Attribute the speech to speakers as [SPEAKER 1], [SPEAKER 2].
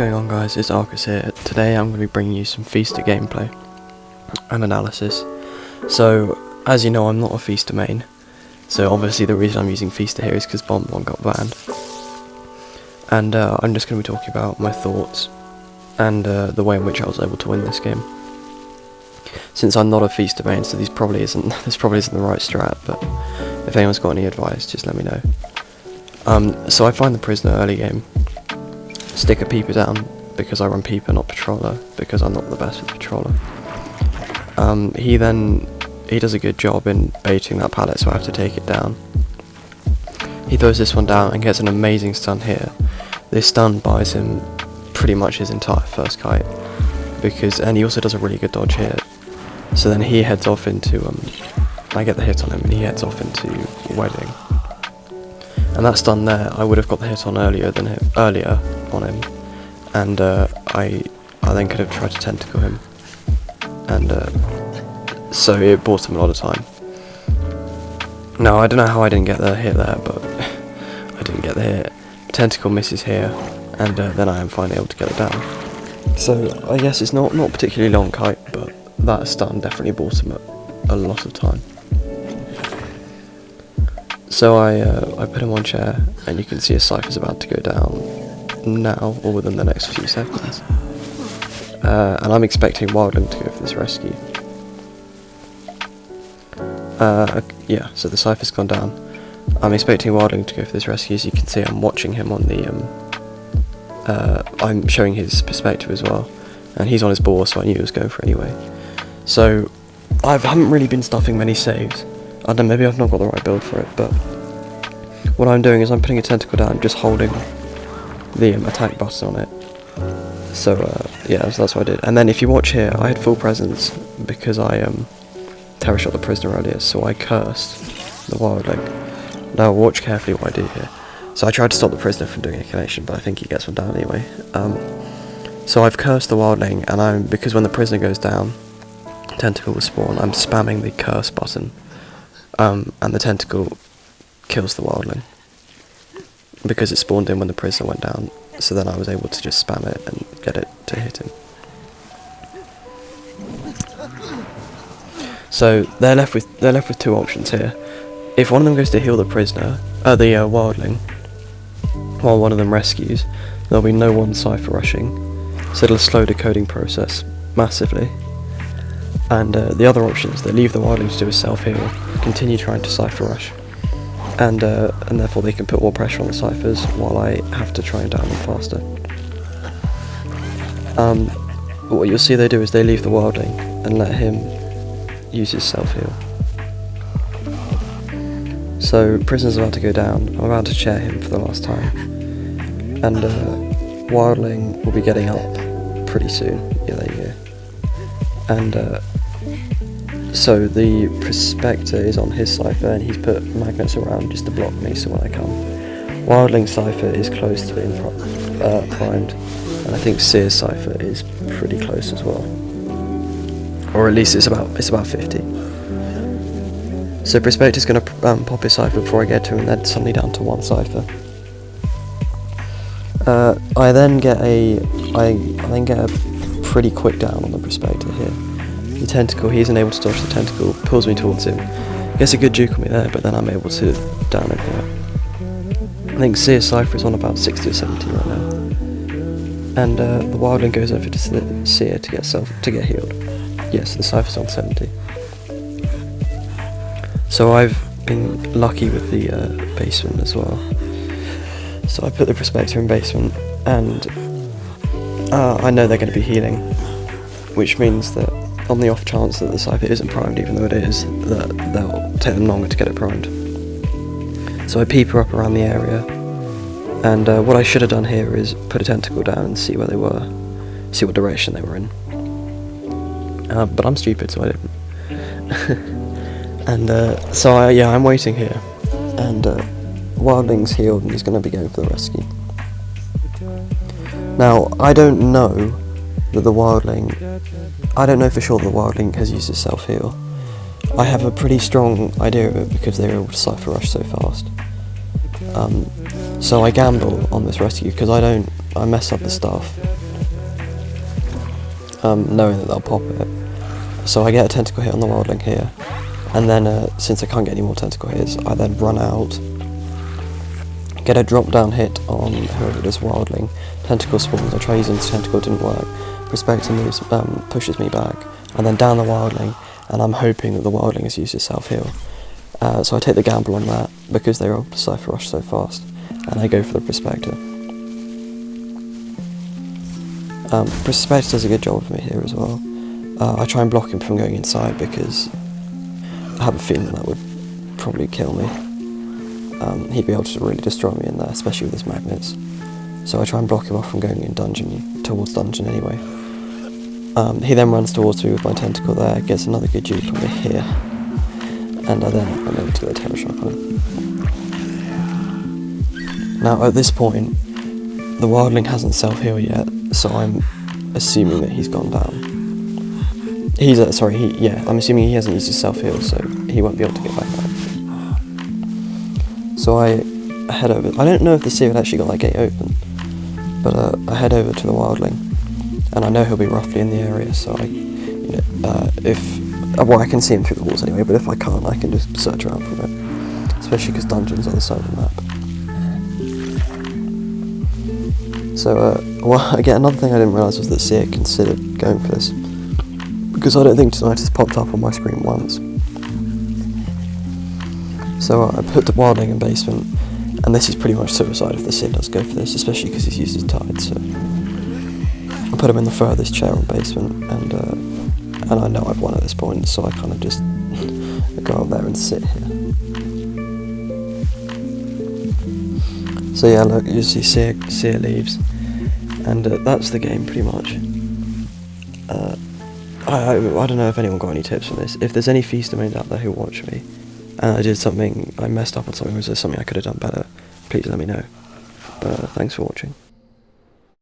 [SPEAKER 1] going on, guys? It's Arcus here. Today I'm going to be bringing you some Feaster gameplay and analysis. So, as you know, I'm not a Feaster main, so obviously the reason I'm using Feaster here is because Bon-Bon got banned. And I'm just going to be talking about my thoughts and the way in which I was able to win this game. Since I'm not a Feaster main, so this probably isn't the right strat, but if anyone's got any advice, just let me know. So I find the prisoner early game, stick a peeper down, because I run peeper, not patroller, because I'm not the best with patroller. He does a good job in baiting that pallet, so I have to take it down. He throws this one down and gets an amazing stun here. This stun buys him pretty much his entire first kite, and he also does a really good dodge here. So then he heads off into, I get the hit on him, and he heads off into Wedding. And that stun there, I would have got the hit on earlier on him, and I then could have tried to tentacle him, and so it bought him a lot of time. Now I don't know how I didn't get the hit there, but I didn't get the hit. Tentacle misses here, and then I am finally able to get it down. So I guess it's not particularly long kite, but that stun definitely bought him a lot of time. So I put him on chair, and you can see his Cypher's about to go down now, or within the next few seconds. And I'm expecting Wildling to go for this rescue. Yeah, so the Cypher's gone down. I'm expecting Wildling to go for this rescue. As you can see, I'm watching him on the, I'm showing his perspective as well, and he's on his bore, so I knew he was going for it anyway. So, I haven't really been stuffing many saves. I don't know, maybe I've not got the right build for it, but what I'm doing is I'm putting a tentacle down, just holding the attack button on it. So, yeah, so that's what I did. And then if you watch here, I had full presence because I terror shot the prisoner earlier, so I cursed the Wildling. Now watch carefully what I do here. So I tried to stop the prisoner from doing a connection, but I think he gets one down anyway. So I've cursed the Wildling, and because when the prisoner goes down, tentacle will spawn, I'm spamming the curse button. And the tentacle kills the Wildling because it spawned in when the prisoner went down, so then I was able to just spam it and get it to hit him. So they're left with two options here. If one of them goes to heal the prisoner, the Wildling, while one of them rescues, there'll be no one Cypher rushing, so it'll slow the coding process massively. And the other option is they leave the Wildling to do a self-heal, continue trying to Cypher rush, and therefore they can put more pressure on the Cyphers while I have to try and down them faster. But what you'll see they do is they leave the Wildling and let him use his self-heal. So prisoner's about to go down, I'm about to chair him for the last time, and Wildling will be getting up pretty soon. Yeah, there you go. And so the Prospector is on his Cypher, and he's put magnets around just to block me so when I come. Wildling Cypher is close to being primed, and I think Seer's Cypher is pretty close as well, or at least it's about 50. So Prospector's going to pop his Cypher before I get to him, and then suddenly down to one Cypher. I then get a pretty quick down on the Prospector here. The tentacle, he isn't able to dodge the tentacle, pulls me towards him. Gets a good juke on me there, but then I'm able to down him here. I think Seer's Cypher is on about 60 or 70 right now. And the Wildling goes over to Seer to get healed. Yes, the Cypher's on 70. So I've been lucky with the basement as well. So I put the Prospector in basement, and I know they're going to be healing, which means that on the off chance that the Cypher isn't primed, even though it is, that they'll take them longer to get it primed. So I peep her up around the area, and what I should have done here is put a tentacle down and see where they were, see what direction they were in. But I'm stupid, so I didn't. And so I'm waiting here, and Wildling's healed and he's going to be going for the rescue. Now, I don't know for sure that the Wildling has used his self-heal. I have a pretty strong idea of it because they were able to Cypher rush so fast. So I gamble on this rescue because I don't I mess up the stuff, knowing that they'll pop it. So I get a tentacle hit on the wildling here, and then since I can't get any more tentacle hits, I then run out, get a drop down hit on whoever it is wildling, tentacle spawns, I try using the tentacle, didn't work, Prospector moves, pushes me back, and then down the wildling, and I'm hoping that the wildling has used his self-heal. So I take the gamble on that, because they were able to Cypher Rush so fast, and I go for the Prospector. Prospector does a good job of me here as well. I try and block him from going inside, because I have a feeling that would probably kill me. He'd be able to really destroy me in there, especially with his magnets. So I try and block him off from going in towards dungeon anyway. He then runs towards me with my tentacle there, gets another good juke on me here, and I'm able to get a Terror Shock on him. Now at this point, the wildling hasn't self-healed yet, so I'm assuming that he's gone down. I'm assuming he hasn't used his self-heal, so he won't be able to get back up. So I head over. I don't know if the Seer had actually got that gate open, but I head over to the wildling, and I know he'll be roughly in the area, so I can see him through the walls anyway, but if I can't, I can just search around for him, especially because dungeon's on the side of the map. So, again, another thing I didn't realise was that Seer considered going for this, because I don't think Tinnitus popped up on my screen once. So I put the wildling in basement, and this is pretty much suicide if the Seer does go for this, especially because he's used his tide, so I put him in the furthest chair on basement, and I know I've won at this point, so I kind of just go up there and sit here. So yeah, look, you see Seer leaves, and that's the game pretty much. I don't know if anyone got any tips from this. If there's any Feast domains out there who watch me, and I messed up on something, was there something I could have done better, please let me know. But thanks for watching.